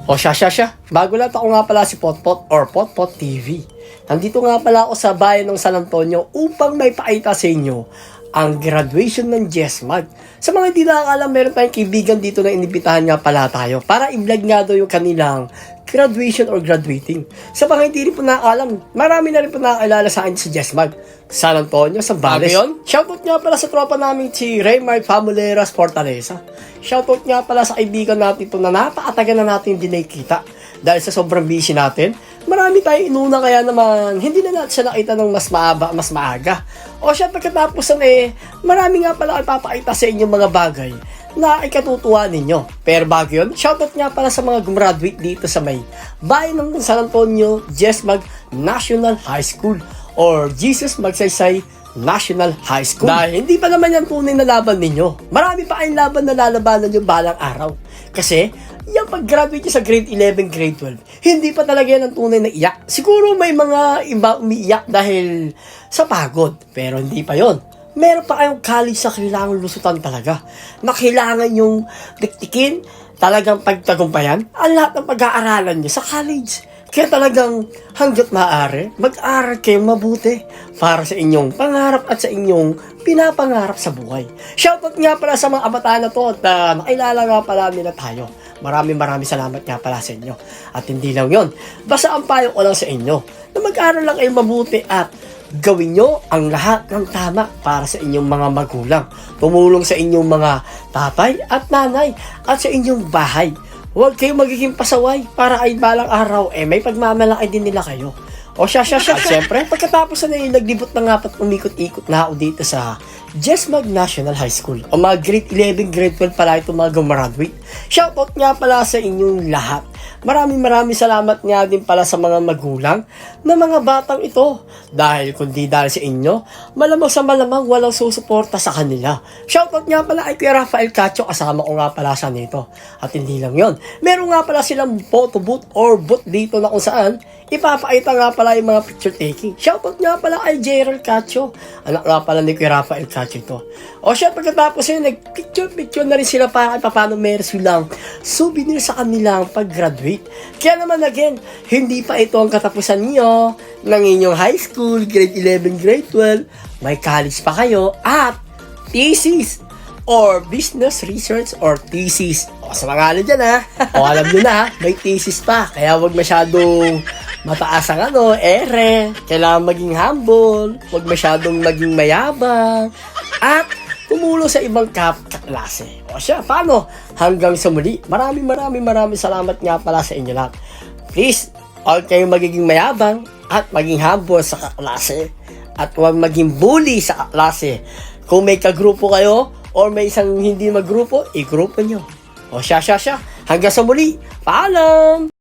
O siya. Bago lang ako nga pala si Potpot or Potpot TV. Nandito nga pala ako sa bayan ng San Antonio upang may pakita sa inyo ang graduation ng JESMAG. Sa mga hindi nakakalam, meron tayong kaibigan dito na inibitahan nga pala tayo para i-vlog nga daw yung kanilang graduation or graduating. Sa mga hindi rin po nakakalam, marami na rin po nakakilala sa akin sa JESMAG. San Antonio, Zambales. Shoutout nga pala sa tropa namin si Raymar Famuleras Fortaleza. Shoutout nga pala sa kaibigan natin ito na napakatagal na natin hindi nakikita. Dahil sa sobrang busy natin, marami tayong inuna kaya naman hindi na natin siya nakita ng mas maaga. O siya pagkatapos marami nga pala ipapakita sa inyo mga bagay na ikatutuwa ninyo. Pero bago yun, shoutout nga pala sa mga gumraduate dito sa may bayan ng San Antonio JESMAG National High School or Jesus Magsaysay National High School. Dahil hindi pa naman yan tunay na laban ninyo. Marami pa kayong laban na lalabanan nyo balang araw. Kasi, yung pag-graduate nyo sa grade 11, grade 12, hindi pa talaga yan ang tunay na iyak. Siguro may mga iba umiiyak dahil sa pagod. Pero hindi pa yon. Meron pa kayong college sa kailangan lusutan talaga. Na kailangan yung diktikin, talagang pagtagumpayan, ang lahat ng pag-aaralan nyo sa college. Kaya talagang hanggat maaari, mag-aral kayong mabuti para sa inyong pangarap at sa inyong pinapangarap sa buhay. Shoutout nga pala sa mga kabataan na to at nakilala nga pala nila tayo. Maraming salamat nga pala sa inyo. At hindi lang yon, basta ang payo ko lang sa inyo na mag-aral lang kayong mabuti at gawin nyo ang lahat ng tama para sa inyong mga magulang. Tumulong sa inyong mga tatay at nanay at sa inyong bahay. Huwag kayong magiging pasaway para ay balang araw may pagmamalaki din nila kayo. O siya. At syempre, pagkatapos na naglibot na nga at umikot-ikot na ako dito sa JESMAG National High School. O mga grade 11, grade 12 pala ito mga gumraduate. Shoutout nga pala sa inyong lahat. Maraming salamat nga din pala sa mga magulang na mga batang ito. Dahil kundi dahil sa inyo, malamang walang susuporta sa kanila. Shoutout nga pala ay Kuya Rafael Cacho, kasama ko nga pala siya nito. At hindi lang yon, meron nga pala silang photo booth or booth dito na kung saan ipapakita nga pala yung mga picture taking. Shoutout nga pala ay Gerald Cacho, anak nga pala ni Kuya Rafael Cacho ito. O siya, pagkatapos yun, nag-picture na rin sila para paano meron silang souvenir sa kanilang pag-graduate. Kaya naman again, hindi pa ito ang katapusan niyo ng inyong high school, grade 11, grade 12, may college pa kayo at thesis or business research or thesis. O sa mga alam dyan o alam nyo na may thesis pa. Kaya wag masyadong mataas ang ere. Kailangan maging humble, wag masyadong maging mayabang, at tumulong sa ibang kaklase. O siya, paano? Hanggang sa muli, maraming salamat nga pala sa inyo lahat. Please, huwag kayong magiging mayabang at maging humble sa kaklase. At huwag maging bully sa kaklase. Kung may kagrupo kayo or may isang hindi magrupo, igrupo nyo. O siya. Hanggang sa muli, paalam!